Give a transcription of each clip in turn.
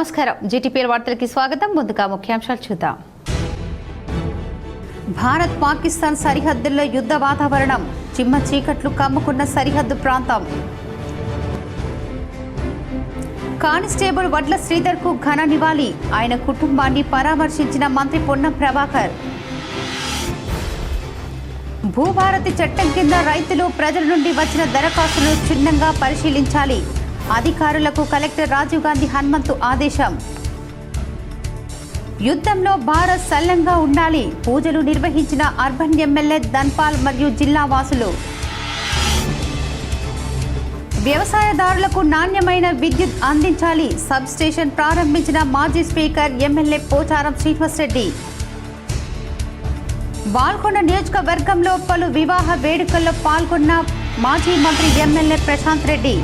నమస్కారం జీటీపీఎల్ వార్తలకి స్వాగతం. ముందుగా ముఖ్యాంశాలు చూద్దాం. భారత్ పాకిస్తాన్ సరిహద్దుల్లో యుద్ధ వాతావరణం, చిమ్మ చీకట్లు కమ్ముకున్న సరిహద్దు ప్రాంతం. కానిస్టేబుల్ వడ్ల శ్రీధర్కు ఘన నివాళి, ఆయన కుటుంబాన్ని పరామర్శించిన మంత్రి పొన్నం ప్రభాకర్. భూభారతి చట్టం కింద రైతులు ప్రజల నుండి వచ్చిన దరఖాస్తులను క్షుణ్ణంగా పరిశీలించాలి, అధికారులకు కలెక్టర్ రాజీవ్ గాంధీ హనుమంతు ఆదేశం. యుద్ధంలో భారత్ సల్లంగా ఉండాలి, పూజలు నిర్వహించిన అర్బన్ ఎమ్మెల్యే ధన్పాల్ మరియు జిల్లా వాసులు. వ్యవసాయదారులకు నాణ్యమైన విద్యుత్ అందించాలి, సబ్ స్టేషన్ ప్రారంభించిన మాజీ స్పీకర్ ఎమ్మెల్యే పోచారం శ్రీనివాసరెడ్డి. బాల్కొండ నియోజకవర్గంలో పలు వివాహ వేడుకల్లో పాల్గొన్న మాజీ మంత్రి ఎమ్మెల్యే ప్రశాంత్ రెడ్డి.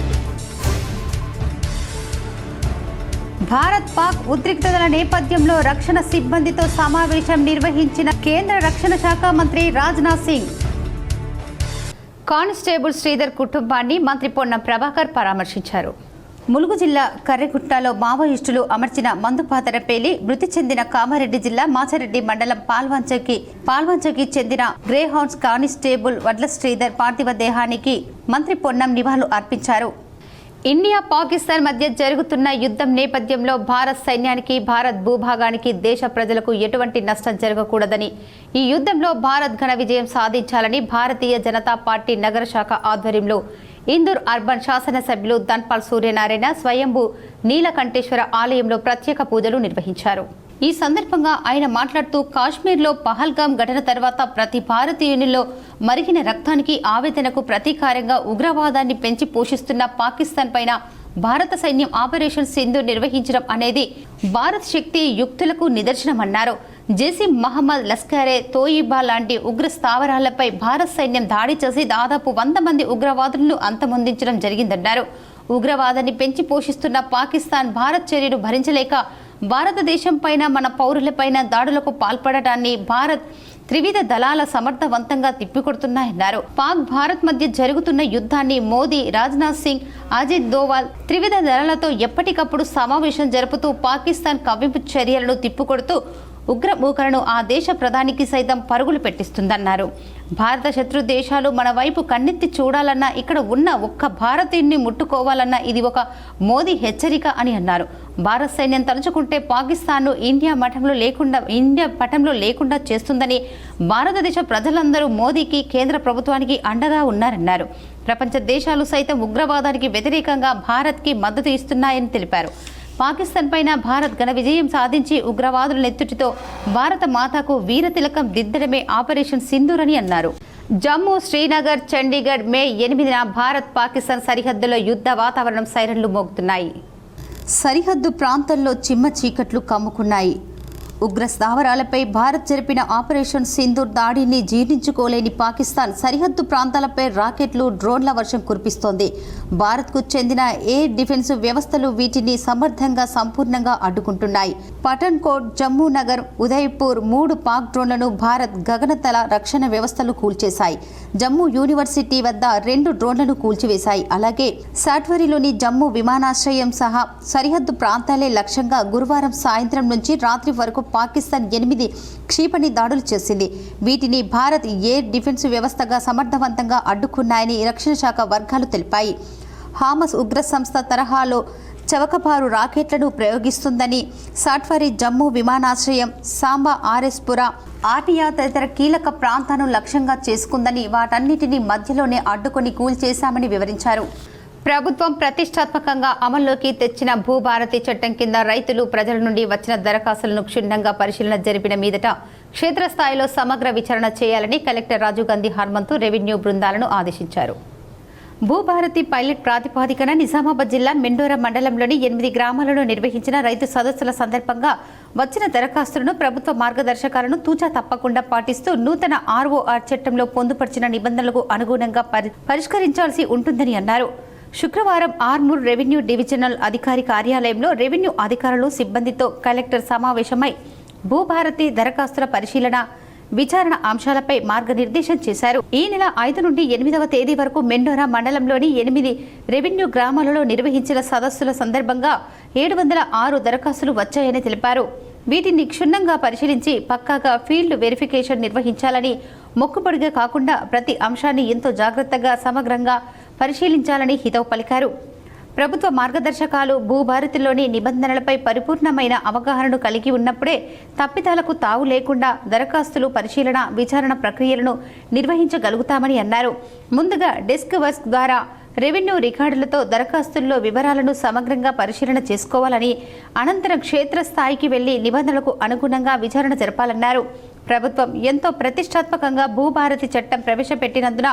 భారత్ పాక్ ఉద్రిక్తతల నేపథ్యంలో రక్షణ సిబ్బందితో సమావేశం నిర్వహించిన కేంద్ర రక్షణ శాఖ మంత్రి రాజ్నాథ్ సింగ్. కానిస్టేబుల్ శ్రీధర్ కుటుంబాన్ని మంత్రి పొన్నం ప్రభాకర్ పరామర్శించారు. ములుగు జిల్లా కర్రెగుట్టలో మావోయిస్టులు అమర్చిన మందుపాతర పేలి మృతి చెందిన కామారెడ్డి జిల్లా మాచారెడ్డి మండలం పాల్వంచకి చెందిన గ్రే హౌన్స్ కానిస్టేబుల్ వడ్ల శ్రీధర్ పార్థివ దేహానికి మంత్రి పొన్నం నివాళులు అర్పించారు. ఇండియా పాకిస్తాన్ మధ్య జరుగుతున్న యుద్ధం నేపథ్యంలో భారత్ సైన్యానికి, భారత్ భూభాగానికి, దేశ ప్రజలకు ఎటువంటి నష్టం జరగకూడదని, ఈ యుద్ధంలో భారత్ ఘన విజయం సాధించాలని భారతీయ జనతా పార్టీ నగర శాఖ ఆధ్వర్యంలో ఇందూర్ అర్బన్ శాసనసభ్యులు ధన్పాల్ సూర్యనారాయణ స్వయంభూ నీలకంఠేశ్వర ఆలయంలో ప్రత్యేక పూజలు నిర్వహించారు. ఈ సందర్భంగా ఆయన మాట్లాడుతూ, కాశ్మీర్లో పహల్గాం ఘటన తర్వాత ప్రతి భారతీయునిలో మరిగిన రక్తానికి, ఆవేదనకు ప్రతీకారంగా ఉగ్రవాదాన్ని పెంచి పోషిస్తున్న పాకిస్తాన్ పైన భారత సైన్యం ఆపరేషన్ సింధూర్ నిర్వహించడం అనేది భారత్ శక్తి యుక్తులకు నిదర్శనమన్నారు. జైష్ మహమ్మద్, లష్కరే తోయిబా లాంటి ఉగ్ర స్థావరాలపై భారత సైన్యం దాడి చేసి దాదాపు 100 మంది ఉగ్రవాదులను అంతమొందించడం జరిగిందన్నారు. ఉగ్రవాదాన్ని పెంచి పోషిస్తున్న పాకిస్తాన్ భారత్ చర్యలు భరించలేక భారతదేశం పైన, మన పౌరులపైన దాడులకు పాల్పడటాన్ని భారత్ త్రివిధ దళాల సమర్థవంతంగా తిప్పికొడుతున్నాయన్నారు. పాక్ భారత్ మధ్య జరుగుతున్న యుద్ధాన్ని మోదీ, రాజ్నాథ్ సింగ్, అజిత్ దోవాల్ త్రివిధ దళాలతో ఎప్పటికప్పుడు సమావేశం జరుపుతూ పాకిస్తాన్ కవ్వింపు చర్యలను తిప్పికొడుతూ ఉగ్రమూకలను ఆ దేశ ప్రధానికి సైతం పరుగులు పెట్టిస్తుందన్నారు. భారత శత్రు దేశాలు మన వైపు కన్నెత్తి చూడాలన్నా, ఇక్కడ ఉన్న ఒక్క భారతీయుడిని ముట్టుకోవాలన్నా ఇది ఒక మోదీ హెచ్చరిక అని అన్నారు. భారత సైన్యం తలుచుకుంటే పాకిస్తాన్ను ఇండియా పటంలో లేకుండా చేస్తుందని, భారతదేశ ప్రజలందరూ మోదీకి, కేంద్ర ప్రభుత్వానికి అండగా ఉన్నారన్నారు. ప్రపంచ దేశాలు సైతం ఉగ్రవాదానికి వ్యతిరేకంగా భారత్కి మద్దతు ఇస్తున్నాయని తెలిపారు. పాకిస్తాన్ పైన భారత్ ఘన విజయం సాధించి ఉగ్రవాదుల నెత్తుటితో భారత మాతకు వీరతిలకం దిద్దడమే ఆపరేషన్ సింధూర్ అని అన్నారు. జమ్మూ, శ్రీనగర్, చండీగఢ్ మే 8న భారత్ పాకిస్తాన్ సరిహద్దులో యుద్ధ వాతావరణం సైరన్లు మోగుతున్నాయి. సరిహద్దు ప్రాంతంలో చిమ్మ చీకట్లు కమ్ముకున్నాయి. ఉగ్ర స్థావరాలపై భారత్ జరిపిన ఆపరేషన్ సింధూర్ దాడిని జీర్ణించుకోలేని పాకిస్తాన్ సరిహద్దు ప్రాంతాలపై రాకెట్లు, డ్రోన్ల వర్షం కురిపిస్తోంది. భారత్కు చెందిన ఎయిర్ డిఫెన్స్ వ్యవస్థలు వీటిని సమర్థంగా, సంపూర్ణంగా అడ్డుకుంటున్నాయి. పఠాన్కోట్, జమ్మూ నగర్, ఉదయ్పూర్ 3 పాక్ డ్రోన్లను భారత్ గగనతల రక్షణ వ్యవస్థలు కూల్చేశాయి. జమ్మూ యూనివర్సిటీ వద్ద 2 డ్రోన్లను కూల్చివేశాయి. అలాగే సాట్వరిలోని జమ్మూ విమానాశ్రయం సహా సరిహద్దు ప్రాంతాలే లక్ష్యంగా గురువారం సాయంత్రం నుంచి రాత్రి వరకు పాకిస్తాన్ 8 క్షిపణి దాడులు చేసింది. వీటిని భారత్ ఎయిర్ డిఫెన్స్ వ్యవస్థగా సమర్థవంతంగా అడ్డుకున్నాయని రక్షణ శాఖ వర్గాలు తెలిపాయి. హామస్ ఉగ్ర సంస్థ తరహాలో చవకబారు రాకెట్లను ప్రయోగిస్తుందని, సాట్వరి, జమ్మూ విమానాశ్రయం, సాంబా, ఆర్ఎస్పుర, ఆర్నియా తదితర కీలక ప్రాంతాలను లక్ష్యంగా చేసుకుందని, వాటన్నిటినీ మధ్యలోనే అడ్డుకొని కూల్చేశామని వివరించారు. ప్రభుత్వం ప్రతిష్టాత్మకంగా అమల్లోకి తెచ్చిన భూభారతి చట్టం కింద రైతులు, ప్రజల నుండి వచ్చిన దరఖాస్తులను క్షుణ్ణంగా పరిశీలన జరిపిన మీదట క్షేత్రస్థాయిలో సమగ్ర విచారణ చేయాలని కలెక్టర్ రాజీవ్ గాంధీ హనుమంతు రెవెన్యూ బృందాలను ఆదేశించారు. భూభారతి పైలట్ ప్రాతిపదికన నిజామాబాద్ జిల్లా మెండోరా మండలంలోని 8 గ్రామాలలో నిర్వహించిన రైతు సదస్సుల సందర్భంగా వచ్చిన దరఖాస్తులను ప్రభుత్వ మార్గదర్శకాలను తూచా తప్పకుండా పాటిస్తూ నూతన ROR చట్టంలో పొందుపరిచిన నిబంధనలకు అనుగుణంగా పరిష్కరించాల్సి ఉంటుందని అన్నారు. శుక్రవారం ఆర్మూర్ రెవెన్యూ డివిజనల్ అధికారి కార్యాలయంలో రెవెన్యూ అధికారులు, సిబ్బందితో కలెక్టర్ సమావేశమై భూభారతి దరఖాస్తుల పరిశీలన, విచారణ అంశాలపై మార్గనిర్దేశం చేశారు. ఈ నెల 5 నుండి 8వ తేదీ వరకు మెండోరా మండలంలోని 8 రెవెన్యూ గ్రామాలలో నిర్వహించిన సదస్సుల సందర్భంగా 706 దరఖాస్తులు వచ్చాయని తెలిపారు. వీటిని క్షుణ్ణంగా పరిశీలించి పక్కాగా ఫీల్డ్ వెరిఫికేషన్ నిర్వహించాలని, మొక్కుబడిగా కాకుండా ప్రతి అంశాన్ని ఎంతో జాగ్రత్తగా సమగ్రంగా పరిశీలించాలని హితవు పలికారు. ప్రభుత్వ మార్గదర్శకాలు, భూభారతిలోని నిబంధనలపై పరిపూర్ణమైన అవగాహనను కలిగి ఉన్నప్పుడే తప్పిదాలకు తావు లేకుండా దరఖాస్తులు పరిశీలన, విచారణ ప్రక్రియలను నిర్వహించగలుగుతామని అన్నారు. ముందుగా డెస్క్ వర్క్ ద్వారా రెవెన్యూ రికార్డులతో దరఖాస్తుల్లో వివరాలను సమగ్రంగా పరిశీలన చేసుకోవాలని, అనంతరం క్షేత్రస్థాయికి వెళ్లి నిబంధనలకు అనుగుణంగా విచారణ జరపాలన్నారు. ప్రభుత్వం ఎంతో ప్రతిష్టాత్మకంగా భూభారతి చట్టం ప్రవేశపెట్టినందున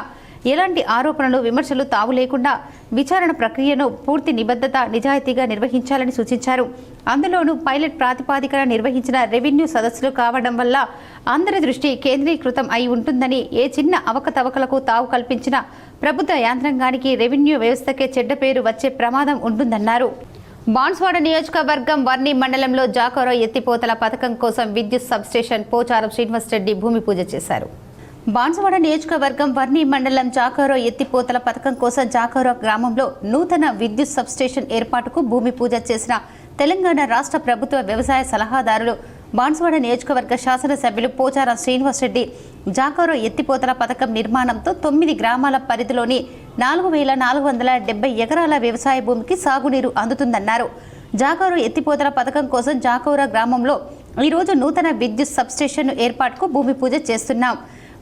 ఎలాంటి ఆరోపణలు, విమర్శలు తావు లేకుండా విచారణ ప్రక్రియను పూర్తి నిబద్ధత, నిజాయితీగా నిర్వహించాలని సూచించారు. అందులోనూ పైలట్ ప్రాతిపాదికన నిర్వహించిన రెవెన్యూ సదస్సులు కావడం వల్ల అందరి దృష్టి కేంద్రీకృతం అయి ఉంటుందని, ఏ చిన్న అవకతవకలకు తావు కల్పించిన ప్రభుత్వ యంత్రాంగానికి, రెవెన్యూ వ్యవస్థకే చెడ్డ పేరు వచ్చే ప్రమాదం ఉంటుందన్నారు. బాన్స్వాడ నియోజకవర్గం వర్ణి మండలంలో జాకారో ఎత్తిపోతల పథకం కోసం విద్యుత్ సబ్స్టేషన్ పోచారం శ్రీనివాసరెడ్డి భూమి పూజ చేశారు. బాన్స్వాడ నియోజకవర్గం వర్ణి మండలం జాకారో ఎత్తిపోతల పథకం కోసం జాకారో గ్రామంలో నూతన విద్యుత్ సబ్స్టేషన్ ఏర్పాటుకు భూమి పూజ చేసిన తెలంగాణ రాష్ట్ర ప్రభుత్వ వ్యవసాయ సలహాదారులు, బాన్స్వాడ నియోజకవర్గ శాసనసభ్యులు పోచారం శ్రీనివాసరెడ్డి జాకారో ఎత్తిపోతల పథకం నిర్మాణంతో 9 గ్రామాల పరిధిలోని 4470 ఎకరాల వ్యవసాయ భూమికి సాగునీరు అందుతుందన్నారు. జాకారో ఎత్తిపోతల పథకం కోసం జాకారో గ్రామంలో ఈరోజు నూతన విద్యుత్ సబ్స్టేషన్ ఏర్పాటుకు భూమి పూజ చేస్తున్నాం.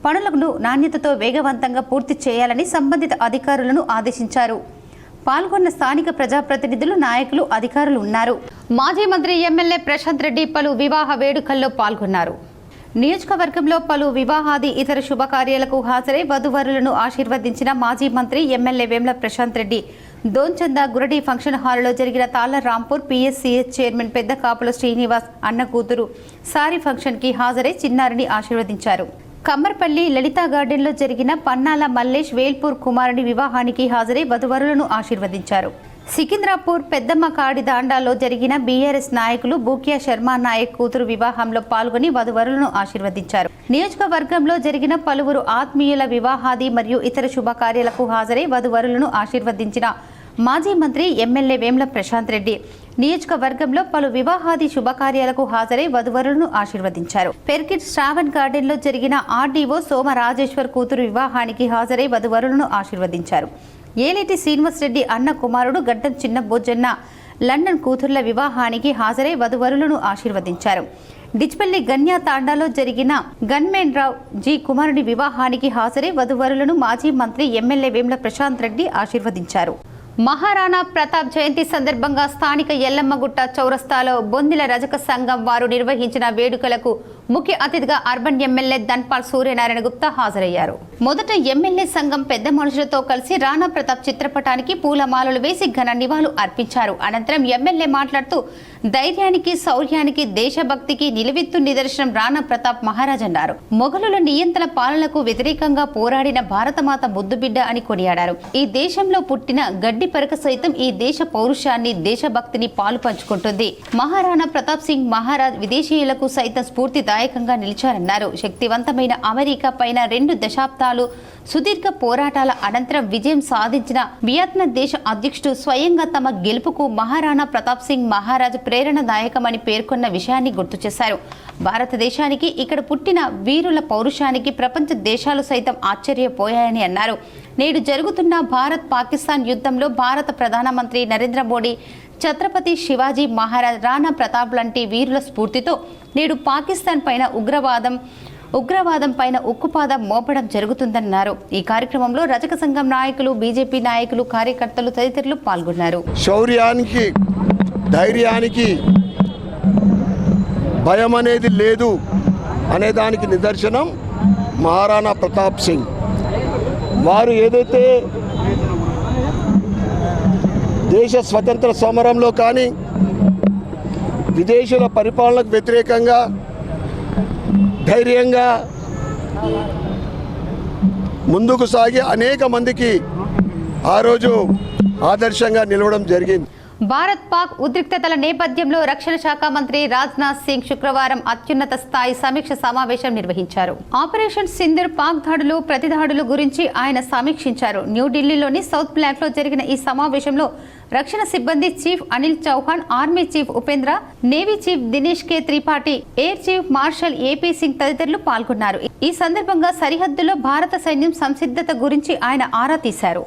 పనులను నాణ్యతతో వేగవంతంగా పూర్తి చేయాలని సంబంధిత అధికారులను ఆదేశించారు. పాల్గొన్న స్థానిక ప్రజాప్రతినిధులు, నాయకులు, అధికారులు ఉన్నారు. మాజీ మంత్రి ఎమ్మెల్యే ప్రశాంత్ రెడ్డి పలు వివాహ వేడుకల్లో పాల్గొన్నారు. నియోజకవర్గంలో పలు వివాహాది ఇతర శుభకార్యాలకు హాజరై వధువరులను ఆశీర్వదించిన మాజీ మంత్రి ఎమ్మెల్యే వేముల ప్రశాంత్ రెడ్డి దోన్చంద గురడి ఫంక్షన్ హాల్లో జరిగిన తాళ్ల రాంపూర్ పిఎస్సిఎస్ చైర్మన్ పెద్ద కాపుల శ్రీనివాస్ అన్న కూతురు సారీ ఫంక్షన్ కి హాజరై చిన్నారిని ఆశీర్వదించారు. కమ్మర్పల్లి లలితా గార్డెన్లో జరిగిన పన్నాల మల్లేష్ వేల్పూర్ కుమారుని వివాహానికి హాజరై వధువరులను ఆశీర్వదించారు. సికింద్రాపూర్ పెద్దమ్మ కాడి దాండాలో జరిగిన బీఆర్ఎస్ నాయకులు బూకియా శర్మ నాయక్ కూతురు వివాహంలో పాల్గొని వధువరులను ఆశీర్వదించారు. నియోజకవర్గంలో జరిగిన పలువురు ఆత్మీయుల వివాహాది మరియు ఇతర శుభకార్యాలకు హాజరై వధువరులను ఆశీర్వదించిన మాజీ మంత్రి ఎమ్మెల్యే వేముల ప్రశాంత్ రెడ్డి నియోజకవర్గంలో పలు వివాహాది శుభకార్యాలకు హాజరై వధువరులను ఆశీర్వదించారు. పెర్కిట్ శ్రావణ్ గార్డెన్ లో జరిగిన ఆర్డీఓ సోమ రాజేశ్వర్ కూతురు వివాహానికి హాజరై వధువరులను ఆశీర్వదించారు. ఏలేటి శ్రీనివాసరెడ్డి అన్న కుమారుడు గడ్డం చిన్న బోజన్న లండన్ కూతుర్ల వివాహానికి హాజరై వధువరులను ఆశీర్వదించారు. డిచ్పల్లి గన్యా తాండాలో జరిగిన గన్మెన్ రావు జీ కుమారుని వివాహానికి హాజరై వధువరులను మాజీ మంత్రి ఎమ్మెల్యే వేముల ప్రశాంత్ రెడ్డి ఆశీర్వదించారు. మహారాణా ప్రతాప్ జయంతి సందర్భంగా స్థానిక ఎల్లమ్మగుట్ట చౌరస్తాలో బొందిల రజక సంఘం వారు నిర్వహించిన వేడుకలకు ముఖ్య అతిథిగా అర్బన్ ఎమ్మెల్యే ధన్పాల్ సూర్యనారాయణ గుప్తా హాజరయ్యారు. మొదట ఎమ్మెల్యే సంఘం పెద్ద మనుషులతో కలిసి రాణా ప్రతాప్ చిత్రపటానికి పూలమాలలు వేసి ఘన నివాళులు అర్పించారు. అనంతరం ఎమ్మెల్యే మాట్లాడుతూ ధైర్యానికి, శౌర్యానికి, దేశభక్తికి నిలువెత్తు నిదర్శనం రాణా ప్రతాప్ మహారాజ్ అన్నారు. మొఘలుల నియంత్రణ పాలనకు వ్యతిరేకంగా పోరాడిన భారతమాత ముద్దుబిడ్డ అని కొనియాడారు. ఈ దేశంలో పుట్టిన గడ్డి పరక సైతం ఈ దేశ పౌరుషాన్ని, దేశభక్తిని పాలు పంచుకుంటుంది. మహారాణా ప్రతాప్ సింగ్ మహారాజ్ విదేశీయులకు సైతం స్ఫూర్తిదాయకంగా నిలిచారన్నారు. శక్తివంతమైన అమెరికా పైన 2 దశాబ్దాలు సుదీర్ఘ పోరాటాల అనంతరం విజయం సాధించిన వియత్నాం దేశ అధ్యక్షుడు స్వయంగా తమ గెలుపుకు మహారాణా ప్రతాప్ సింగ్ మహారాజ్ ప్రేరణదాయకమని పేర్కొన్న విషయాన్ని గుర్తు చేశారు. భారతదేశానికి ఇక్కడ పుట్టిన వీరుల పౌరుషానికి ప్రపంచ దేశాలు సైతం ఆశ్చర్యపోయాయని అన్నారు. నేడు జరుగుతున్న భారత్ పాకిస్తాన్ యుద్ధంలో భారత ప్రధానమంత్రి నరేంద్ర మోడీ, ఛత్రపతి శివాజీ మహారాజ్, రాణా ప్రతాప్ లాంటి వీరుల స్ఫూర్తితో నేడు పాకిస్తాన్ పైన ఉగ్రవాదం పైన ఉక్కుపాదం మోపడం జరుగుతుందన్నారు. ఈ కార్యక్రమంలో రజక సంఘం నాయకులు, బీజేపీ నాయకులు, కార్యకర్తలు తదితరులు పాల్గొన్నారు. శౌర్యానికి, ధైర్యానికి భయం అనేది లేదు అనే దానికి నిదర్శనం మహారాణా ప్రతాప్ సింగ్. వారు ఏదైతే దేశ స్వతంత్ర సమరంలో కానీ, విదేశీయుల పరిపాలనకు వ్యతిరేకంగా ధైర్యంగా ముందుకు సాగి అనేక మందికి ఆ రోజు ఆదర్శంగా నిలవడం జరిగింది. భారత్ పాక్ ఉద్రిక్తతల నేపథ్యంలో రక్షణ శాఖ మంత్రి రాజ్నాథ్ సింగ్ శుక్రవారం అత్యున్నత స్థాయి సమీక్ష సమావేశం నిర్వహించారు. ఆపరేషన్ సింధూర్ పాక్ దాడులు ప్రతిదాడుల గురించి ఆయన సమీక్షించారు. న్యూఢిల్లీలోని సౌత్ బ్లాక్ లో జరిగిన ఈ సమావేశంలో రక్షణ సిబ్బంది chief Anil Chauhan, army chief Upendra, navy chief Dinesh కే Tripathi, air chief marshal AP Singh తదితరులు పాల్గొన్నారు. ఈ సందర్భంగా సరిహద్దులో భారత సైన్యం సంసిద్ధత గురించి ఆయన ఆరా తీశారు.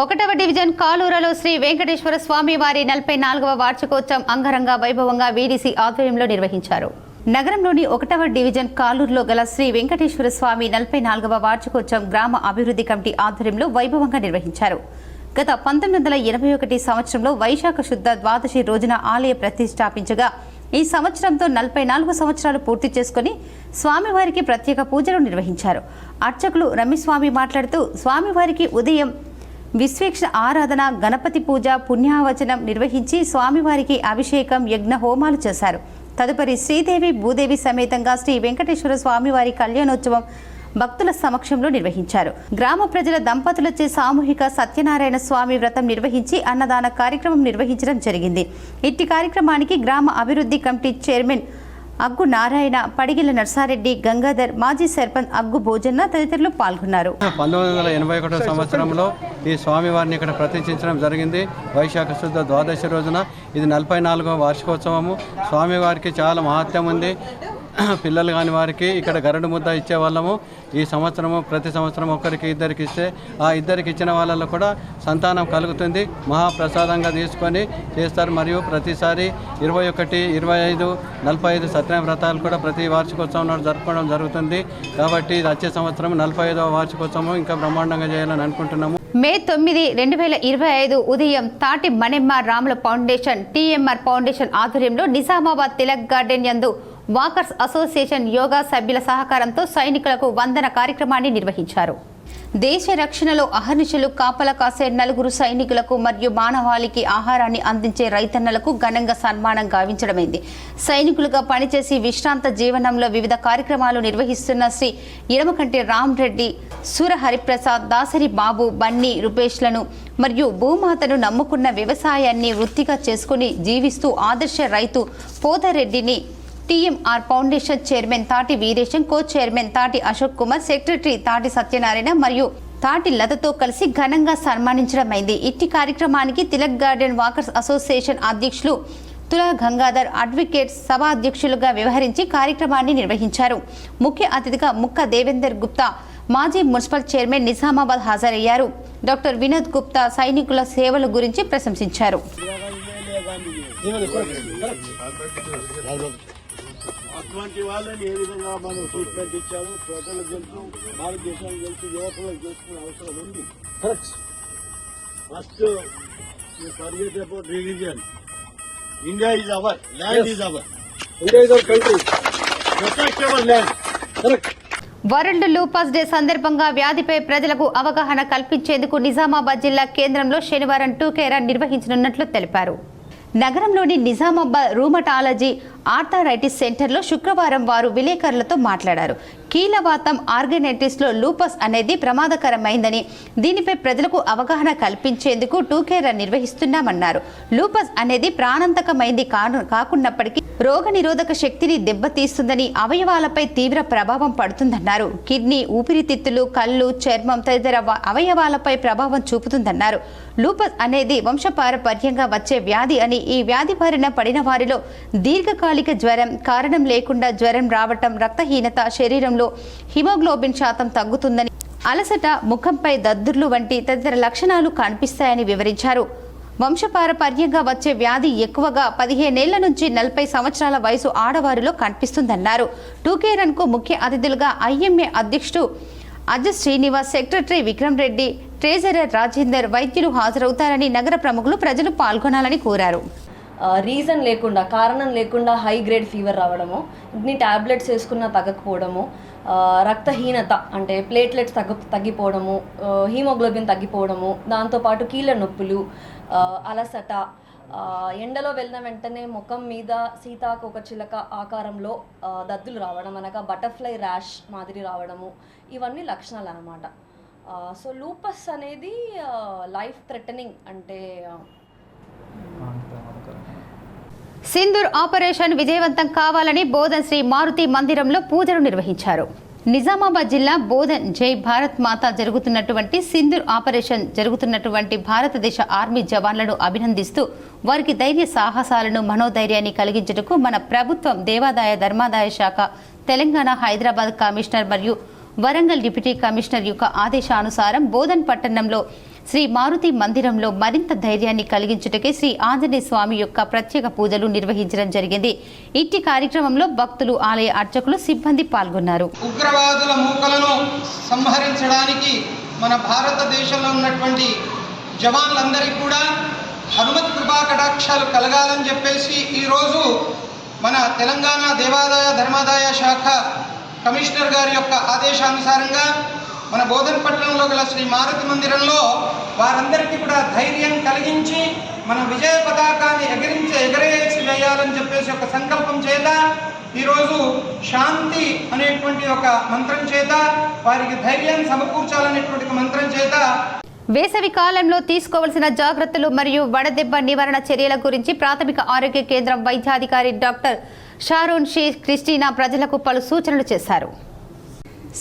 1వ డివిజన్ కాలూరులో శ్రీ వెంకటేశ్వర స్వామి వారి 44వ వార్షికోత్సవం అంగరంగ వైభవంగా వీడీసీ ఆధ్వర్యంలో నిర్వహించారు. నగరంలోని 1వ డివిజన్ కాలూరులో గల శ్రీ వెంకటేశ్వర స్వామి 44వ వార్షికోత్సవం గ్రామ అభివృద్ధి కమిటీ ఆధ్వర్యంలో వైభవంగా నిర్వహించారు. గత 1981 సంవత్సరంలో వైశాఖ శుద్ధ ద్వాదశి రోజున ఆలయ ప్రతిష్టాపించగా ఈ సంవత్సరంతో 44 సంవత్సరాలు పూర్తి చేసుకుని స్వామివారికి ప్రత్యేక పూజలు నిర్వహించారు. అర్చకులు రమిస్వామి మాట్లాడుతూ స్వామివారికి ఉదయం విశ్వేక్ష ఆరాధన, గణపతి పూజ, పుణ్యావచనం నిర్వహించి స్వామివారికి అభిషేకం, యజ్ఞ హోమాలు చేశారు. తదుపరి శ్రీదేవి భూదేవి సమేతంగా శ్రీ వెంకటేశ్వర స్వామివారి కళ్యాణోత్సవం భక్తుల సమక్షంలో నిర్వహించారు. గ్రామ ప్రజల దంపతులచే సామూహిక సత్యనారాయణ స్వామి వ్రతం నిర్వహించి అన్నదాన కార్యక్రమం నిర్వహించడం జరిగింది. ఇట్టి కార్యక్రమానికి గ్రామ అభివృద్ధి కమిటీ చైర్మన్ అగ్గు నారాయణ, పడిగిల నర్సారెడ్డి, గంగాధర్, మాజీ సర్పంచ్ అగ్గు భోజన్న తదితరులు పాల్గొన్నారు. 1981 సంవత్సరంలో ఈ స్వామివారిని ఇక్కడ ప్రతిష్ఠించడం జరిగింది. వైశాఖ శుద్ధ ద్వాదశి రోజున ఇది 44వ వార్షికోత్సవము. స్వామివారికి చాలా మహత్యం ఉంది. పిల్లలు కాని వారికి ఇక్కడ గరడు ముద్ద ఇచ్చేవాళ్ళము. ఈ సంవత్సరము ప్రతి సంవత్సరం ఒకరికి ఇద్దరికి ఇస్తే ఆ ఇద్దరికి ఇచ్చిన వాళ్ళలో కూడా సంతానం కలుగుతుంది. మహాప్రసాదంగా తీసుకొని చేస్తారు. మరియు ప్రతిసారి 21, 25, 45 సత్యనారాయణ వ్రతాలు కూడా ప్రతి వార్షికోత్సవం నాడు జరుపుకోవడం జరుగుతుంది. కాబట్టి ఇది వచ్చే సంవత్సరం 45వ వార్షికోత్సవం ఇంకా బ్రహ్మాండంగా చేయాలని అనుకుంటున్నాము. మే 9, 2025 ఉదయం తాటి మణెమ్మ రాముల ఫౌండేషన్, టీఎంఆర్ ఫౌండేషన్ ఆధ్వర్యంలో నిజామాబాద్ తిలక్ గార్డెన్ యందు వాకర్స్ అసోసియేషన్ యోగా సభ్యుల సహకారంతో సైనికులకు వందన కార్యక్రమాన్ని నిర్వహించారు. దేశ రక్షణలో అహర్నిశలు కాపలా కాసే 4 సైనికులకు మరియు మానవాళికి ఆహారాన్ని అందించే రైతన్నలకు ఘనంగా సన్మానం గావించడమైంది. సైనికులుగా పనిచేసి విశ్రాంత జీవనంలో వివిధ కార్యక్రమాలు నిర్వహిస్తున్న శ్రీ ఇడమకంటి రామ్ రెడ్డి, సూర హరిప్రసాద్, దాసరి బాబు, బన్నీ రూపేష్లను మరియు భూమాతను నమ్ముకున్న వ్యవసాయాన్ని వృత్తిగా చేసుకుని జీవిస్తూ ఆదర్శ రైతు పోదారెడ్డిని టీఎంఆర్ ఫౌండేషన్ చైర్మన్ తాటి వీరేశం, కో చైర్మన్ తాటి అశోక్ కుమార్, సెక్రటరీ తాటి సత్యనారాయణ మరియు తాటి లతతో కలిసి ఘనంగా సన్మానించడమైంది. ఇట్టి కార్యక్రమానికి తిలక్ గార్డెన్ వాకర్స్ అసోసియేషన్ అధ్యక్షులు తులా గంగాధర్ అడ్వకేట్ సభ అధ్యక్షులుగా వ్యవహరించి కార్యక్రమాన్ని నిర్వహించారు. ముఖ్య అతిథిగా ముక్క దేవేందర్ గుప్తా, మాజీ మున్సిపల్ చైర్మన్ నిజామాబాద్ హాజరయ్యారు. డాక్టర్ వినోద్ గుప్తా సైనికుల సేవల గురించి ప్రశంసించారు. అటువంటి వాళ్ళని ఏ విధంగా మనం ట్రీట్మెంట్ ఇచ్చాము ప్రజలకు తెలుసు, భారతదేశానికి తెలుసు, యువకులకు తెలుసుకునే అవసరం ఉంది. First forget about religion. India is our, land is our, India is our country, protect our land. Correct. World lupus day సందర్భంగా వ్యాధిపై ప్రజలకు అవగాహన కల్పించేందుకు నిజామాబాద్ జిల్లా కేంద్రంలో శనివారం టూకే రన్ నిర్వహించనున్నట్లు తెలిపారు. నగరంలోని నిజామాబాద్ రూమటాలజీ ఆర్థరైటిస్ సెంటర్లో శుక్రవారం వారు విలేకరులతో మాట్లాడారు. కీలవాతం ఆర్గనైటిస్లో లూపస్ అనేది ప్రమాదకరమైందని, దీనిపై ప్రజలకు అవగాహన కల్పించేందుకు టూకే రన్ నిర్వహిస్తున్నామన్నారు. లూపస్ అనేది ప్రాణాంతకమైంది కాకున్నప్పటికీ రోగనిరోధక శక్తిని దెబ్బతీస్తుందని, అవయవాలపై తీవ్ర ప్రభావం పడుతుందన్నారు. కిడ్నీ, ఊపిరితిత్తులు, కళ్ళు, చర్మం తదితర అవయవాలపై ప్రభావం చూపుతుందన్నారు. లూపస్ అనేది వంశపారపర్యంగా వచ్చే వ్యాధి అని, ఈ వ్యాధి బారిన పడిన వారిలో దీర్ఘకాలిక జ్వరం, కారణం లేకుండా జ్వరం రావటం, రక్తహీనత, శరీరంలో హిమోగ్లోబిన్ శాతం తగ్గుతుందని, అలసట, ముఖంపై దద్దుర్లు వంటి తదితర లక్షణాలు కనిపిస్తాయని వివరించారు. వంశపారపర్యంగా వచ్చే వ్యాధి ఎక్కువగా 15 ఏళ్ల నుంచి 40 సంవత్సరాల వయసు ఆడవారిలో కనిపిస్తుందన్నారు. టూకే రన్ కు ముఖ్య అతిథులుగా ఐఎంఏ అధ్యక్షుడు అజయ్ శ్రీనివాస్, సెక్రటరీ విక్రమ్ రెడ్డి, ట్రెజరర్ రాజేందర్, వైద్యులు హాజరవుతారని, నగర ప్రముఖులు ప్రజలు పాల్గొనాలని కోరారు. రీజన్ లేకుండా, కారణం లేకుండా హై గ్రేడ్ ఫీవర్ రావడము, ఇన్ని ట్యాబ్లెట్స్ వేసుకున్నా తగ్గకపోవడము, రక్తహీనత అంటే ప్లేట్లెట్స్ తగ్గిపోవడము, హీమోగ్లోబిన్ తగ్గిపోవడము, దాంతోపాటు కీళ్ళ నొప్పులు, అలసట, ఎండలో వెళ్ళిన వెంటనే ముఖం మీద సీతాకోక చిలక ఆకారంలో దద్దులు రావడం, అనగా బటర్ఫ్లై ర్యాష్ మాదిరి రావడము, ఇవన్నీ లక్షణాలు అన్నమాట. సో లూపస్ అనేది లైఫ్ థ్రెటనింగ్ అంటే సింధూర్ ఆపరేషన్ విజయవంతం కావాలని బోధన్ శ్రీ మారుతి మందిరంలో పూజలు నిర్వహించారు. నిజామాబాద్ జిల్లా బోధన్ జై భారత్ మాత జరుగుతున్నటువంటి సింధూర్ ఆపరేషన్ జరుగుతున్నటువంటి భారతదేశ ఆర్మీ జవాన్లను అభినందిస్తూ వారికి ధైర్య సాహసాలను మనోధైర్యాన్ని కలిగించుటకు మన ప్రభుత్వం దేవాదాయ ధర్మాదాయ శాఖ తెలంగాణ హైదరాబాద్ కమిషనర్ మరియు వరంగల్ డిప్యూటీ కమిషనర్ యొక్క ఆదేశానుసారం బోధన్ పట్టణంలో శ్రీ మారుతి మందిరంలో మరింత ధైర్యాన్ని కలిగించుటకే శ్రీ ఆంజనేయ స్వామి యొక్క ప్రత్యేక పూజలు నిర్వహించడం జరిగింది. ఇట్టి కార్యక్రమంలో భక్తులు, ఆలయ అర్చకులు, సిబ్బంది పాల్గొన్నారు. ఉగ్రవాదుల మూకలను సంహరించడానికి మన భారతదేశంలో ఉన్నటువంటి జవాన్లందరికీ కూడా హనుమత్ కృపా కటాక్షాలు కలగాలని చెప్పేసి ఈరోజు మన తెలంగాణ దేవాదాయ ధర్మాదాయ శాఖ కమిషనర్ గారి యొక్క ఆదేశానుసారంగా మన బోధన్ పట్టణంలో గల శ్రీ మారుతి మందిరంలో వారందరికీ కూడా ధైర్యం కలిగించి మన విజయ పతాకాన్ని ఎగరేసి వేయాలని చెప్పేసి ఒక సంకల్పం చేత ఈరోజు శాంతి అనేటువంటి ఒక మంత్రం చేత వారికి ధైర్యం సమకూర్చాలనేటువంటి మంత్రం చేత వేసవి కాలంలో తీసుకోవాల్సిన జాగ్రత్తలు మరియు వడదెబ్బ నివారణ చర్యల గురించి ప్రాథమిక ఆరోగ్య కేంద్రం వైద్యాధికారి డాక్టర్ షారోన్ షేక్ క్రిస్టినా ప్రజలకు పలు సూచనలు చేశారు.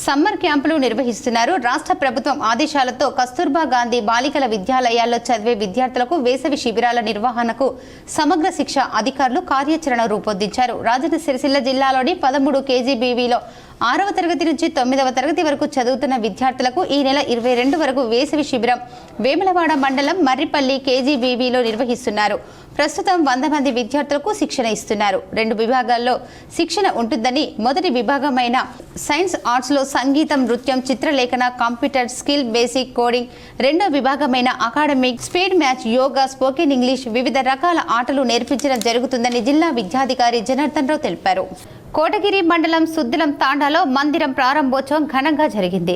సమ్మర్ క్యాంపులు నిర్వహిస్తున్నారు. రాష్ట్ర ప్రభుత్వం ఆదేశాలతో కస్తూర్బా గాంధీ బాలికల విద్యాలయాల్లో చదివే విద్యార్థులకు వేసవి శిబిరాల నిర్వహణకు సమగ్ర శిక్ష అధికారులు కార్యాచరణ రూపొందించారు. రాజన్న సిరిసిల్ల జిల్లాలోని 13 KGBVలో 6వ తరగతి నుంచి 9వ తరగతి వరకు చదువుతున్న విద్యార్థులకు ఈ నెల 22 వరకు వేసవి శిబిరం వేములవాడ మండలం మర్రిపల్లి KGBVలో నిర్వహిస్తున్నారు. ప్రస్తుతం 100 మంది విద్యార్థులకు శిక్షణ ఇస్తున్నారు. 2 విభాగాల్లో శిక్షణ ఉంటుందని, మొదటి విభాగమైన సైన్స్ ఆర్ట్స్లో సంగీతం, నృత్యం, చిత్రలేఖన, కంప్యూటర్ స్కిల్, బేసిక్ కోడింగ్, రెండో విభాగమైన academic, speed match, yoga, spoken English, వివిధ రకాల ఆటలు నేర్పించడం జరుగుతుందని జిల్లా విద్యాధికారి జనార్దన్ రావు తెలిపారు. కోటగిరి మండలం సుద్దులం తాండాలో మందిరం ప్రారంభోత్సవం ఘనంగా జరిగింది.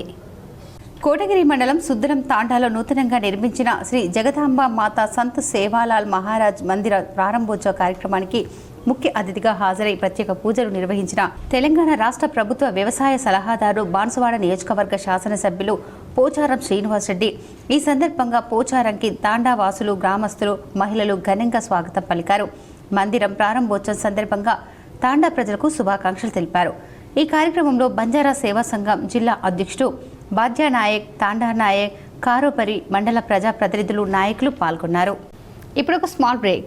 కోటగిరి మండలం సుద్దులం తాండాలో నూతనంగా నిర్మించిన శ్రీ జగదాంబ మాత సంత్ సేవాలాల్ మహారాజ్ మందిర ప్రారంభోత్సవ కార్యక్రమానికి ముఖ్య అతిథిగా హాజరై ప్రత్యేక పూజలు నిర్వహించిన తెలంగాణ రాష్ట్ర ప్రభుత్వ వ్యవసాయ సలహాదారు, బాన్సువాడ నియోజకవర్గ శాసనసభ్యులు పోచారం శ్రీనివాసరెడ్డి ఈ సందర్భంగా పోచారంకి తాండా వాసులు, గ్రామస్తులు, మహిళలు ఘనంగా స్వాగతం పలికారు. మందిరం ప్రారంభోత్సవం సందర్భంగా తాండా ప్రజలకు శుభాకాంక్షలు తెలిపారు. ఈ కార్యక్రమంలో బంజారా సేవా సంఘం జిల్లా అధ్యక్షుడు బాద్యా నాయక్, తాండా నాయక్, కారోపరి మండల ప్రజా ప్రతినిధులు, నాయకులు పాల్గొన్నారు. ఇప్పుడు ఒక స్మాల్ బ్రేక్.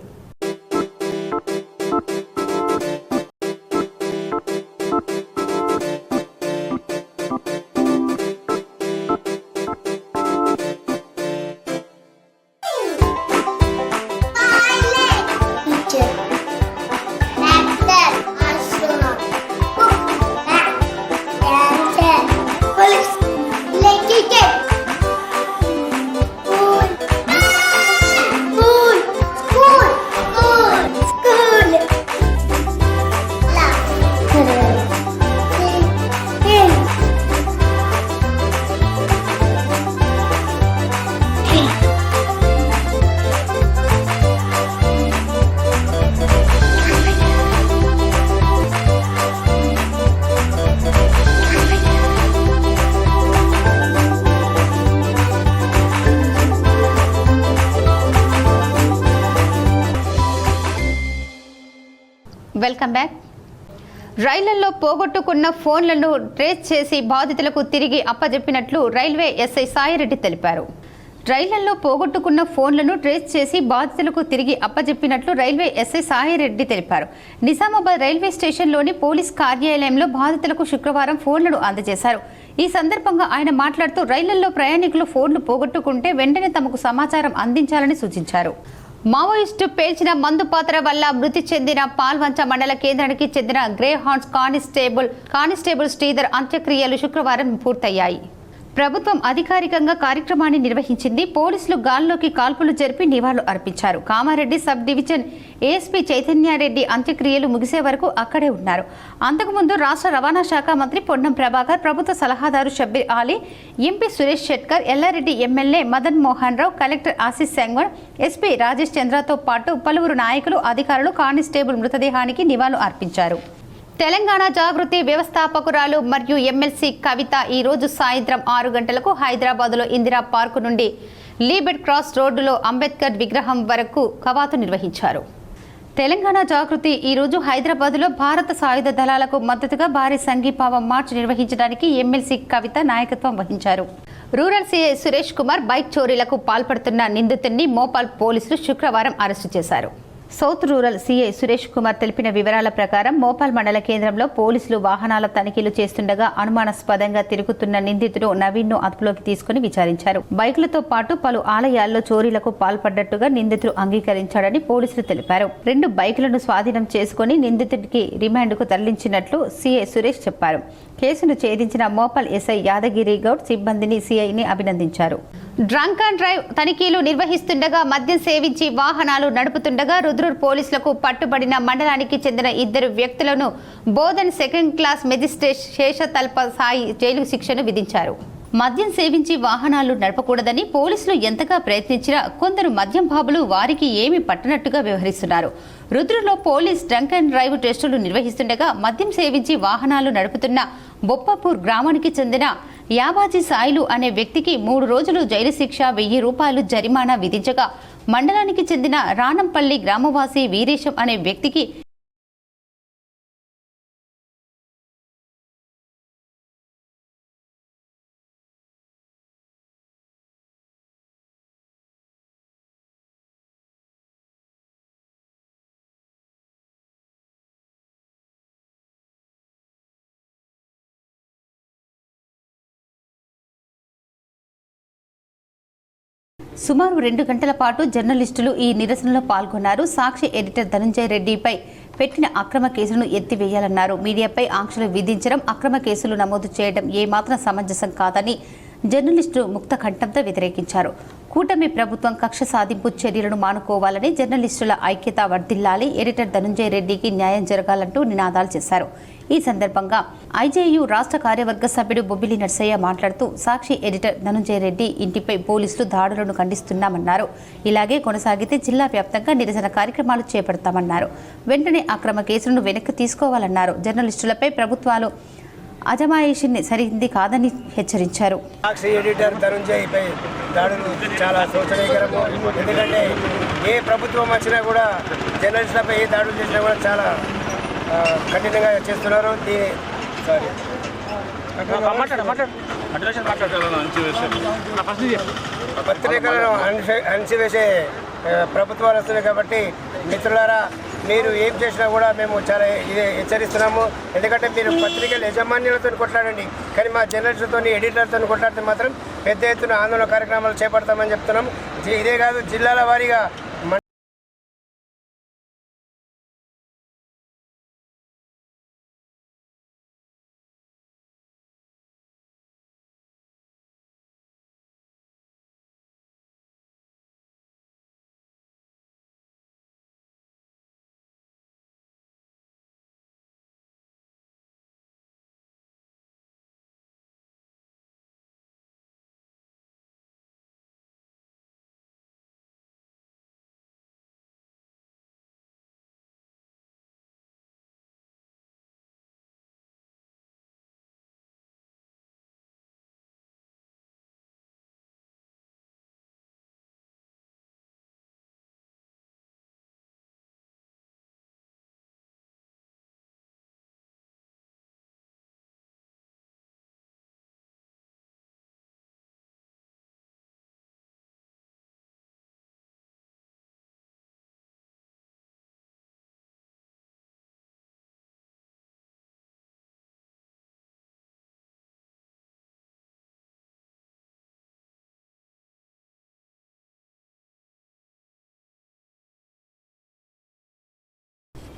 Welcome back. రైళ్లలో పోగొట్టుకున్న ఫోన్లను ట్రేస్ చేసి బాధితులకు తిరిగి అప్పజెప్పినట్లు రైల్వే ఎస్ఐ సాయిరెడ్డి తెలిపారు. రైళ్లలో పోగొట్టుకున్న ఫోన్లను ట్రేస్ చేసి బాధితులకు తిరిగి అప్పజెప్పినట్లు రైల్వే ఎస్ఐ సాయిరెడ్డి తెలిపారు. నిజామాబాద్ రైల్వే స్టేషన్లోని పోలీస్ కార్యాలయంలో బాధితులకు శుక్రవారం ఫోన్లను అందజేశారు. ఈ సందర్భంగా ఆయన మాట్లాడుతూ రైళ్లలో ప్రయాణికులు ఫోన్లు పోగొట్టుకుంటే వెంటనే తమకు సమాచారం అందించాలని సూచించారు. మావోయిస్టు పేల్చిన మందు పాత్ర వల్ల మృతి చెందిన పాల్వంచ మండల కేంద్రానికి చెందిన గ్రే హార్న్స్ కానిస్టేబుల్ శ్రీధర్ అంత్యక్రియలు శుక్రవారం పూర్తయ్యాయి. ప్రభుత్వం అధికారికంగా కార్యక్రమాన్ని నిర్వహించింది. పోలీసులు గాల్లోకి కాల్పులు జరిపి నివాళులు అర్పించారు. Kamareddy sub division ASP Chaitanya Reddy అంత్యక్రియలు ముగిసే వరకు అక్కడే ఉన్నారు. అంతకుముందు రాష్ట్ర రవాణా శాఖ మంత్రి పొన్నం ప్రభాకర్, ప్రభుత్వ సలహాదారు Shabbir Ali, MP Suresh Shetkar, Yellareddy MLA Madan Mohan Rao, collector Ashish సంగ్వన్, SP Rajesh చంద్రతో పాటు పలువురు నాయకులు, అధికారులు కానిస్టేబుల్ మృతదేహానికి నివాళులు అర్పించారు. తెలంగాణ జాగృతి వ్యవస్థాపకురాలు మరియు ఎమ్మెల్సీ కవిత ఈ రోజు సాయంత్రం 6 గంటలకు హైదరాబాద్లో ఇందిరా పార్కు నుండి లీబెట్ క్రాస్ రోడ్డులో అంబేద్కర్ విగ్రహం వరకు కవాతు నిర్వహించారు. తెలంగాణ జాగృతి ఈరోజు హైదరాబాద్లో భారత సాయుధ దళాలకు మద్దతుగా భారీ సంఘీభావం మార్చ్ నిర్వహించడానికి ఎమ్మెల్సీ కవిత నాయకత్వం వహించారు. Rural CI Suresh Kumar bike చోరీలకు పాల్పడుతున్న నిందితుడిని మోపాల్ పోలీసులు శుక్రవారం అరెస్టు చేశారు. South rural CI Suresh Kumar తెలిపిన వివరాల ప్రకారం మోపాల్ మండల కేంద్రంలో పోలీసులు వాహనాల తనిఖీలు చేస్తుండగా అనుమానాస్పదంగా తిరుగుతున్న నిందితుడు నవీన్ను అదుపులోకి తీసుకుని విచారించారు. బైకులతో పాటు పలు ఆలయాల్లో చోరీలకు పాల్పడ్డట్టుగా నిందితుడు అంగీకరించాడని పోలీసులు తెలిపారు. 2 బైకులను స్వాధీనం చేసుకుని నిందితుడికి రిమాండ్కు తరలించినట్లు సీఐ సురేష్ చెప్పారు. కేసును ఛేదించిన మోపాల్ ఎస్ఐ యాదగిరి గౌడ్ సిబ్బందిని సీఐని అభినందించారు. డ్రంక్ అండ్ డ్రైవ్ తనిఖీలు నిర్వహిస్తుండగా మద్యం సేవించి వాహనాలు నడుపుతుండగా రుద్రూర్ పోలీసులకు పట్టుబడిన మండలానికి చెందిన 2 వ్యక్తులను Bodhan 2nd class magistrate Seshatalpa Sai jail శిక్షను విధించారు. మద్యం సేవించి వాహనాలు నడపకూడదని పోలీసులు ఎంతగా ప్రయత్నించినా కొందరు మద్యం బాబులు వారికి ఏమీ పట్టనట్టుగా వ్యవహరిస్తున్నారు. రుద్రూర్లో పోలీస్ డ్రంక్ అండ్ డ్రైవ్ టెస్టులు నిర్వహిస్తుండగా మద్యం సేవించి వాహనాలు నడుపుతున్న బొప్పపూర్ గ్రామానికి చెందిన యాబాజీ సాయిలు అనే వ్యక్తికి 3 రోజులు జైలు శిక్ష, 1000 రూపాయలు జరిమానా విధించగా మండలానికి చెందిన రానంపల్లి గ్రామవాసి వీరేశం అనే వ్యక్తికి సుమారు 2 గంటల పాటు జర్నలిస్టులు ఈ నిరసనలో పాల్గొన్నారు. సాక్షి ఎడిటర్ ధనంజయ రెడ్డిపై పెట్టిన అక్రమ కేసులను ఎత్తివేయాలన్నారు. మీడియాపై ఆంక్షలు విధించడం, అక్రమ కేసులు నమోదు చేయడం ఏమాత్రం సమంజసం కాదని జర్నలిస్టులు ముక్త కంఠంతో వ్యతిరేకించారు. కూటమి ప్రభుత్వం కక్ష సాధింపు చర్యలను మానుకోవాలని, జర్నలిస్టుల ఐక్యత వర్ధిల్లాలి, ఎడిటర్ ధనంజయ రెడ్డికి న్యాయం జరగాలంటూ నినాదాలు చేశారు. ఈ సందర్భంగా ఐజేయు రాష్ట్ర కార్యవర్గ సభ్యుడు బొబ్బిలి నర్సయ్య మాట్లాడుతూ సాక్షి ఎడిటర్ ధనంజయ రెడ్డి ఇంటిపై పోలీసులు దాడులను ఖండిస్తున్నామన్నారు. ఇలాగే కొనసాగితే జిల్లా వ్యాప్తంగా నిరసన కార్యక్రమాలు చేపడతామన్నారు. వెంటనే అక్రమ కేసులను వెనక్కి తీసుకోవాలన్నారు. జర్నలిస్టులపై ప్రభుత్వాలు అజమాయిషిని సరిహింది కాదని హెచ్చరించారు. సాక్షి ఎడిటర్ ధనంజయ్పై దాడులు చాలా శోచనీయకరము. ఎందుకంటే ఏ ప్రభుత్వం వచ్చినా కూడా జర్నలిస్టులపై ఏ దాడులు చేసినా కూడా చాలా కఠినంగా చేస్తున్నారు. పత్రికలను అణిచివేసే ప్రభుత్వాలు వస్తున్నాయి. కాబట్టి మిత్రులారా, మీరు ఏం చేసినా కూడా మేము చాలా హెచ్చరిస్తున్నాము. ఎందుకంటే మీరు పత్రికల యజమాన్యులతో కొట్లాడండి, కానీ మా జర్నలిస్టులతో ఎడిటర్తో కొట్లాడితే మాత్రం పెద్ద ఎత్తున ఆందోళన కార్యక్రమాలు చేపడతామని చెప్తున్నాం. ఇదే కాదు, జిల్లాల వారీగా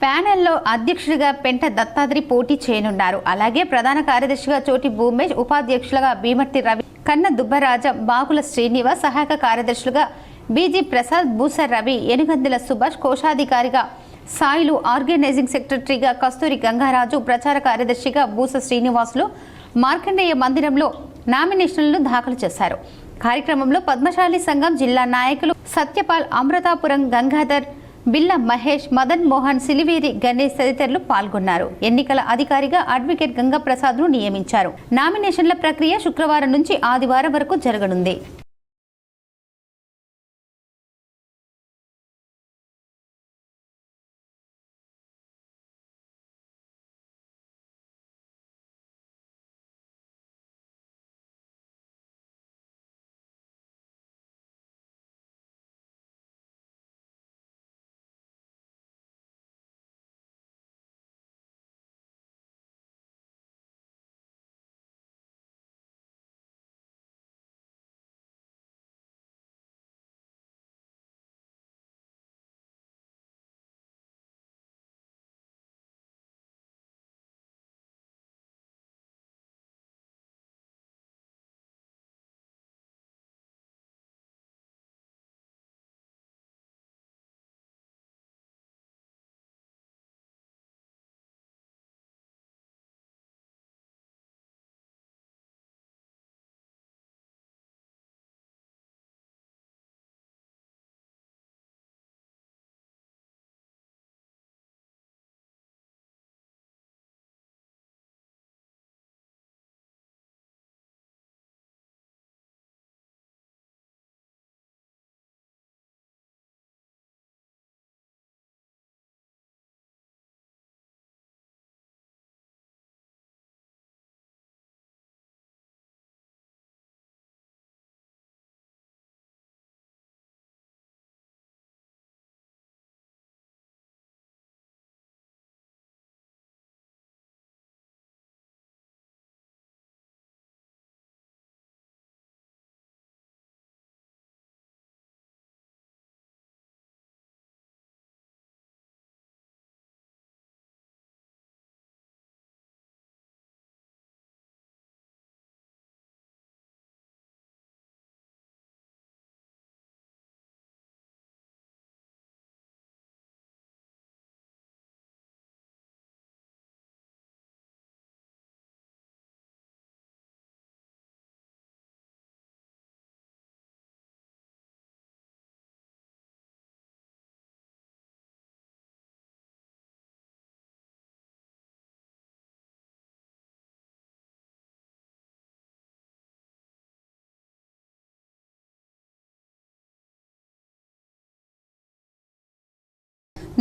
ప్యానెల్లో అధ్యక్షుడిగా పెంట దత్తాత్రి పోటీ చేయనున్నారు. అలాగే ప్రధాన కార్యదర్శిగా చోటి భూమేష్, ఉపాధ్యక్షులుగా భీమర్తి రవి, కన్న దుబ్బరాజ, బాగుల శ్రీనివాస్, సహాయక కార్యదర్శులుగా బీజీ ప్రసాద్, బూసర్ రవి, ఎనుగందుల సుభాష్, కోశాధికారిగా సాయిలు, ఆర్గనైజింగ్ సెక్రటరీగా కస్తూరి గంగారాజు, ప్రచార కార్యదర్శిగా బూస శ్రీనివాసులు మార్కండేయ మందిరంలో నామినేషన్లను దాఖలు చేశారు. కార్యక్రమంలో పద్మశాలి సంఘం జిల్లా నాయకులు సత్యపాల్, అమృతాపురం గంగాధర్, బిల్ల మహేష్, మదన్ మోహన్, సిలివేరి గణేష్ తదితరులు పాల్గొన్నారు. ఎన్నికల అధికారిగా అడ్వకేట్ గంగాప్రసాద్ను నియమించారు. నామినేషన్ల ప్రక్రియ శుక్రవారం నుంచి ఆదివారం వరకు జరగనుంది.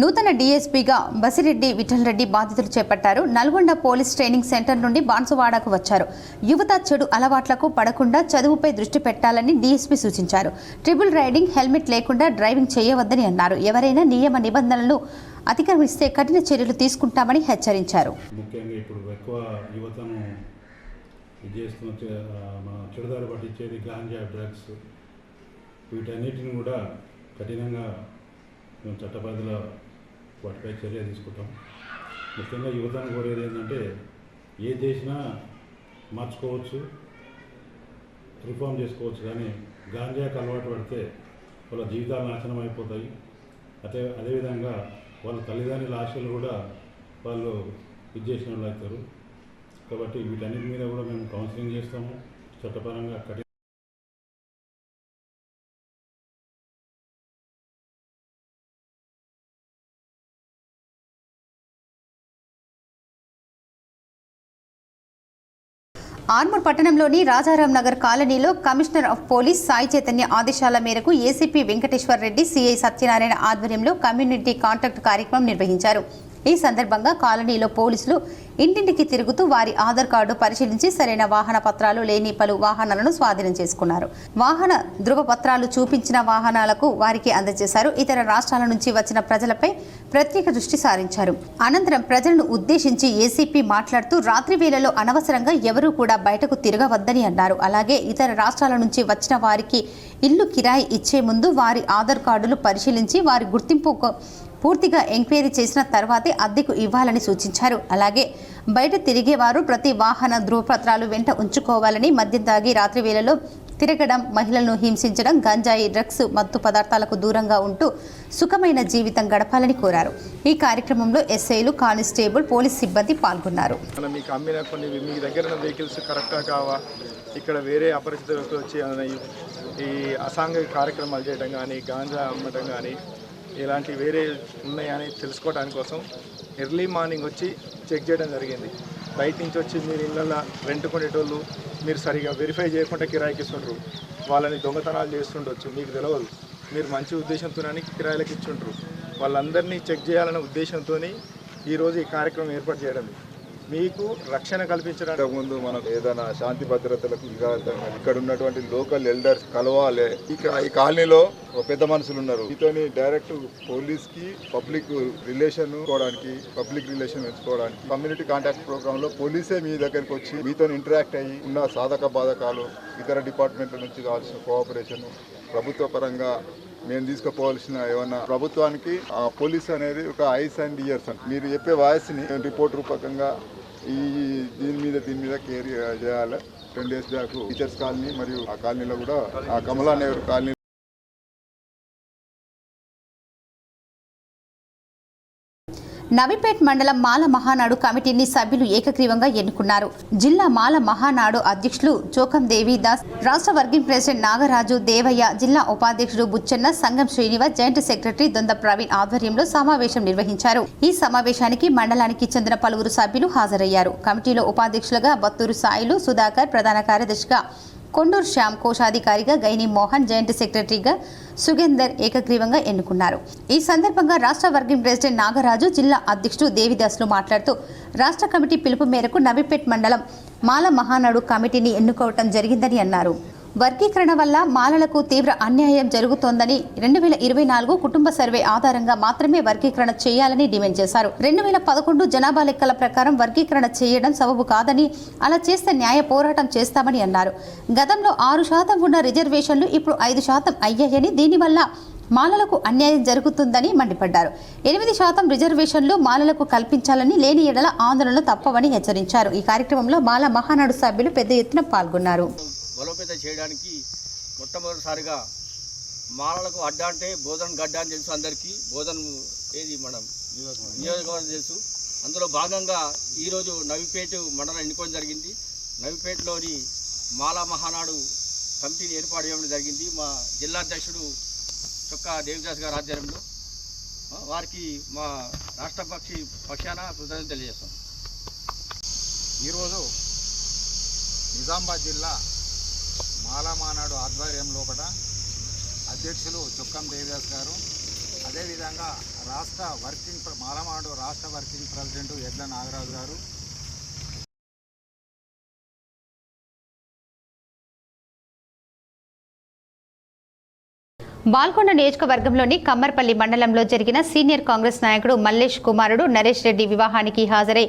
నూతన డీఎస్పీగా బసిరెడ్డి విఠలరెడ్డి బాధ్యతలు చేపట్టారు. నల్గొండ పోలీస్ ట్రైనింగ్ సెంటర్ నుండి బాన్సువాడకు వచ్చారు. యువత చెడు అలవాట్లకు పడకుండా చదువుపై దృష్టి పెట్టాలని డీఎస్పీ సూచించారు. ట్రిపుల్ రైడింగ్, హెల్మెట్ లేకుండా డ్రైవింగ్ చేయవద్దని అన్నారు. ఎవరైనా నియమ నిబంధనలను అతిక్రమిస్తే కఠిన చర్యలు తీసుకుంటామని హెచ్చరించారు. ముఖ్యంగా ఇప్పుడు ఎక్కువ యువతను చేస్తున్న మన చెడుదారి పట్టించేది గాంజా, డ్రగ్స్, వీటన్నిటిని కూడా కఠినంగా మేము చట్టపరిధిలో వాటిపై చర్య తీసుకుంటాం. ముఖ్యంగా యువతను కోరేది ఏంటంటే ఏ చేసినా మార్చుకోవచ్చు, రిఫార్మ్ చేసుకోవచ్చు, కానీ గాంజాకు అలవాటు పడితే వాళ్ళ జీవితాలు నాశనం అయిపోతాయి. అదేవిధంగా వాళ్ళ తల్లిదండ్రుల ఆశలు కూడా వాళ్ళు చేసిన వాళ్ళు అవుతారు. కాబట్టి వీటన్నిటి మీద కూడా మేము కౌన్సిలింగ్ చేస్తాము. చట్టపరంగా ఆర్మూర్ పట్టణంలోని రాజారాం నగర్ కాలనీలో commissioner of police Sai Chaitanya ఆదేశాల మేరకు ఏసీపీ వెంకటేశ్వర్ రెడ్డి, సిఐ సత్యనారాయణ ఆధ్వర్యంలో కమ్యూనిటీ కాంటాక్ట్ కార్యక్రమం నిర్వహించారు. ఈ సందర్భంగా కాలనీలో పోలీసులు ఇంటింటికి తిరుగుతూ వారి ఆధార్ కార్డు పరిశీలించి సరైన వాహన పత్రాలు లేని పలు వాహనాలను స్వాధీనం చేసుకున్నారు. వాహన ధృవపత్రాలు చూపించిన వాహనాలకు వారికి అందజేశారు. ఇతర రాష్ట్రాల నుంచి వచ్చిన ప్రజలపై ప్రత్యేక దృష్టి సారించారు. అనంతరం ప్రజలను ఉద్దేశించి ఏసీపీ మాట్లాడుతూ రాత్రి వేళలో అనవసరంగా ఎవరూ కూడా బయటకు తిరగవద్దని అన్నారు. అలాగే ఇతర రాష్ట్రాల నుంచి వచ్చిన వారికి ఇల్లు కిరాయి ఇచ్చే ముందు వారి ఆధార్ కార్డులు పరిశీలించి వారి గుర్తింపు పూర్తిగా ఎంక్వైరీ చేసిన తర్వాతే అద్దెకు ఇవ్వాలని సూచించారు. అలాగే బయట తిరిగేవారు ప్రతి వాహన ధృవపత్రాలు వెంట ఉంచుకోవాలని, మద్యం తాగి రాత్రి వేళలో తిరగడం, మహిళలను హింసించడం, గంజాయి, డ్రగ్స్, మత్తు పదార్థాలకు దూరంగా ఉంటూ సుఖమైన జీవితం గడపాలని కోరారు. ఈ కార్యక్రమంలో ఎస్ఐలు, కానిస్టేబుల్, పోలీస్ సిబ్బంది పాల్గొన్నారు. మీకు అమ్మిన కొన్ని మీ దగ్గర ఉన్న వెహికల్స్ కరెక్టా కావా, ఇక్కడ వేరే అపరిచిత వ్యక్తులు వచ్చి ఈ అసాంఘిక కార్యక్రమాలు చేయడం కానీ, గాంజా అమ్మటం కానీ ఇలాంటి వేరే ఉన్నాయని తెలుసుకోవడానికి కోసం ఎర్లీ మార్నింగ్ వచ్చి చెక్ చేయడం జరిగింది. బయట నుంచి వచ్చి మీరు ఇళ్ళల్లో రెంట్ కొనేటోళ్ళు మీరు సరిగా వెరిఫై చేయకుండా కిరాయికి ఇస్తుంటారు, వాళ్ళని దొంగతనాలు చేస్తుండొచ్చు, మీకు తెలియదు. మీరు మంచి ఉద్దేశంతోనే కిరాయిలకు ఇచ్చుంటారు. వాళ్ళందరినీ చెక్ చేయాలనే ఉద్దేశంతో ఈరోజు ఈ కార్యక్రమం ఏర్పాటు చేయడం. మీకు రక్షణ కల్పించడానికి ముందు మనకు ఏదైనా శాంతి భద్రతలకు ఇక్కడ ఉన్నటువంటి లోకల్ ఎల్డర్స్ కలవాలి. ఈ కాలనీలో పెద్ద మనుషులు ఉన్నారు, మీతోని డైరెక్ట్ పోలీస్కి పబ్లిక్ రిలేషన్ ఎంచుకోవడానికి కమ్యూనిటీ కాంటాక్ట్ ప్రోగ్రామ్ లో పోలీసే మీ దగ్గరికి వచ్చి మీతో ఇంటరాక్ట్ అయ్యి ఉన్న సాధక బాధకాలు, ఇతర డిపార్ట్మెంట్ల నుంచి కావాల్సిన కోఆపరేషన్, ప్రభుత్వ పరంగా మేము తీసుకుపోవాల్సిన ఏమన్నా ప్రభుత్వానికి పోలీస్ అనేది ఒక ఐస్ అండ్ ఇయర్స్ అని మీరు చెప్పే వాయిస్ని రిపోర్ట్ రూపకంగా దీని మీద కేర్ చేయాలి. 10 days బ్యాక్ టీచర్స్ కాలనీ మరియు ఆ కాలనీలో కూడా కమలా నెహ్రూ కాలనీ నవీపేట్ మండలం మాల మహానాడు కమిటీని సభ్యులు ఏకగ్రీవంగా ఎన్నుకున్నారు. జిల్లా మాల మహానాడు అధ్యక్షులు చోకం దేవిదాస్, రాష్ట్ర వర్కింగ్ ప్రెసిడెంట్ నాగరాజు దేవయ్య, జిల్లా ఉపాధ్యక్షుడు బుచ్చన్న, సంగం శ్రీనివాస్, జాయింట్ సెక్రటరీ దొంద ప్రవీణ్ ఆధ్వర్యంలో సమావేశం నిర్వహించారు. ఈ సమావేశానికి మండలానికి చెందిన పలువురు సభ్యులు హాజరయ్యారు. కమిటీలో ఉపాధ్యక్షులుగా బత్తూరు సాయిలు సుధాకర్, ప్రధాన కార్యదర్శిగా కొండూరు శ్యామ్, కోశాధికారిగా గైని మోహన్, జాయింట్ సెక్రటరీగా సుగేందర్ ఏకగ్రీవంగా ఎన్నుకున్నారు. ఈ సందర్భంగా రాష్ట్ర వర్కింగ్ ప్రెసిడెంట్ నాగరాజు, జిల్లా అధ్యక్షుడు దేవిదాస్లు మాట్లాడుతూ రాష్ట్ర కమిటీ పిలుపు మేరకు నవీపేట్ మండలం మాల మహానాడు కమిటీని ఎన్నుకోవటం జరిగిందని అన్నారు. వర్గీకరణ వల్ల మాలలకు తీవ్ర అన్యాయం జరుగుతోందని 2024 కుటుంబ సర్వే ఆధారంగా మాత్రమే వర్గీకరణ చేయాలని డిమాండ్ చేశారు. 2011 జనాభా లెక్కల ప్రకారం వర్గీకరణ చేయడం సబబు కాదని, అలా చేస్తే న్యాయ పోరాటం చేస్తామని అన్నారు. గతంలో 6% ఉన్న రిజర్వేషన్లు ఇప్పుడు 5% అయ్యాయని, దీనివల్ల మాలలకు అన్యాయం జరుగుతుందని మండిపడ్డారు. 8% రిజర్వేషన్లు మాలలకు కల్పించాలని, లేని ఎడల ఆందోళనలు తప్పవని హెచ్చరించారు. ఈ కార్యక్రమంలో మాల మహానాడు సభ్యులు పెద్ద ఎత్తున పాల్గొన్నారు. బలోపేతం చేయడానికి మొట్టమొదటిసారిగా మాలలకు అడ్డా అంటే బోధన గడ్డ అని తెలుసు అందరికీ. బోధన ఏది మనం నియోజకవర్గం తెలుసు. అందులో భాగంగా ఈరోజు నవీపేట మండలం ఎన్నుకోవడం జరిగింది. నవీపేటలోని మాలా మహానాడు కమిటీని ఏర్పాటు చేయడం జరిగింది. మా జిల్లా అధ్యక్షుడు చొక్కా దేవిదాస్ గారి ఆధ్వర్యంలో వారికి మా రాష్ట్ర పక్షాన కృతజ్ఞతలు తెలియజేస్తాం. ఈరోజు నిజామాబాద్ జిల్లా మాలా మహానాడు ఆధ్వర్యంలో కూడా అధ్యక్షులు చొక్కం దేవిదాస్ గారు, అదేవిధంగా మాలమాడు రాష్ట్ర వర్కింగ్ ప్రెసిడెంట్ ఎడ్ల నాగరాజు గారు, బాల్కొండ నియోజకవర్గంలోని కమ్మర్పల్లి మండలంలో జరిగిన సీనియర్ కాంగ్రెస్ నాయకుడు మల్లేష్ కుమారుడు నరేష్ రెడ్డి వివాహానికి హాజరై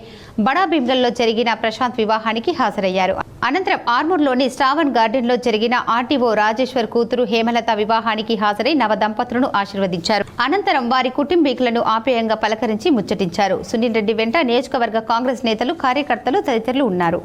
బడా భీమ్గల్లో జరిగిన ప్రశాంత్ వివాహానికి హాజరయ్యారు. అనంతరం ఆర్మూర్లోని స్టావన్ గార్డెన్లో జరిగిన ఆర్టీఓ రాజేశ్వర్ కూతురు హేమలత వివాహానికి హాజరై నవ దంపతులను ఆశీర్వదించారు. అనంతరం వారి కుటుంబీకులను ఆప్యాయంగా పలకరించి ముచ్చటించారు. సునీల్ రెడ్డి వెంట నియోజకవర్గ కాంగ్రెస్ నేతలు, కార్యకర్తలు తదితరులు ఉన్నారు.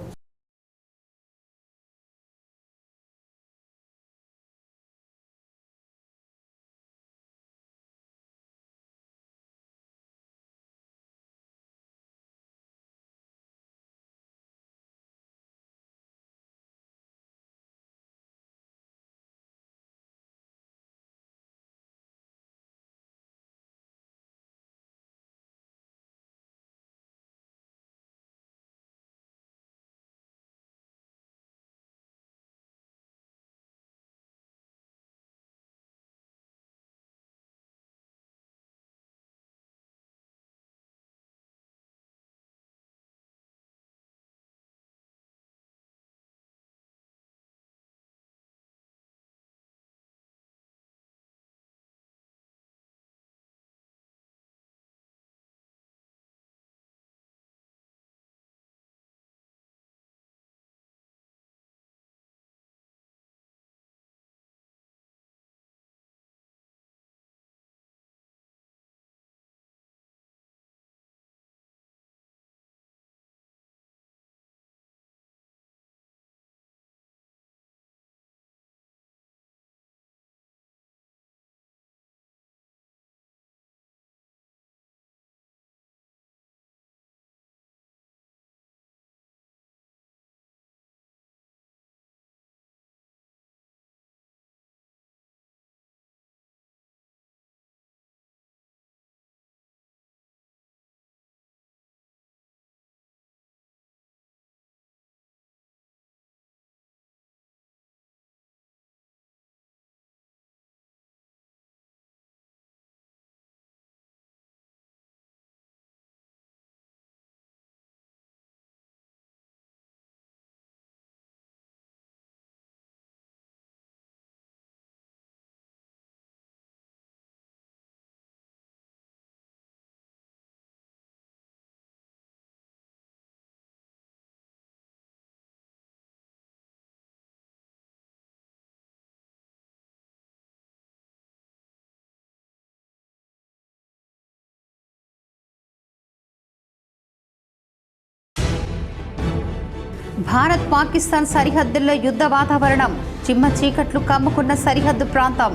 భారత్ పాకిస్తాన్ సరిహద్దుల్లో యుద్ధ వాతావరణం, చిమ్మ చీకట్లు కమ్ముకున్న సరిహద్దు ప్రాంతం.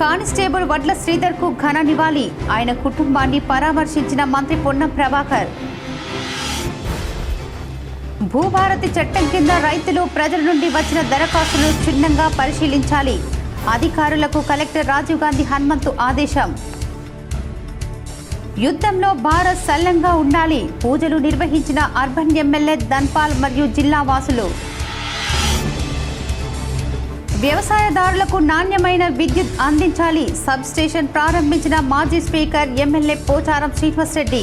కానిస్టేబుల్ వడ్ల శ్రీధర్కు ఘన నివాళి, ఆయన కుటుంబాన్ని పరామర్శించిన మంత్రి పొన్నం ప్రభాకర్. భూభారతి చట్టం కింద రైతులు, ప్రజల నుండి వచ్చిన దరఖాస్తులను క్షుణ్ణంగా పరిశీలించాలి, అధికారులకు కలెక్టర్ రాజీవ్ గాంధీ హనుమంతు ఆదేశం. యుద్ధంలో భారత్ సల్లంగా ఉండాలి, పూజలు నిర్వహించిన అర్బన్ ఎమ్మెల్యే ధన్పాల్ మరియు జిల్లా వాసులు. వ్యవసాయదారులకు నాణ్యమైన విద్యుత్ అందించాలి, సబ్ స్టేషన్ ప్రారంభించిన మాజీ స్పీకర్ ఎమ్మెల్యే పోచారం శ్రీనివాసరెడ్డి.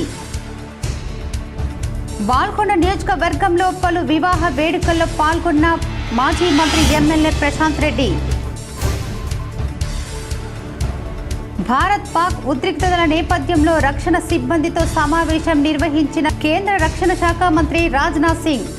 బాల్కొండ నియోజకవర్గంలో పలు వివాహ వేడుకల్లో పాల్గొన్న మాజీ మంత్రి ఎమ్మెల్యే ప్రశాంత్ రెడ్డి. భారత్ పాక్ ఉద్రిక్తతల నేపథ్యంలో రక్షణ సిబ్బందితో సమావేశం నిర్వహించిన కేంద్ర రక్షణ శాఖ మంత్రి రాజ్నాథ్ సింగ్.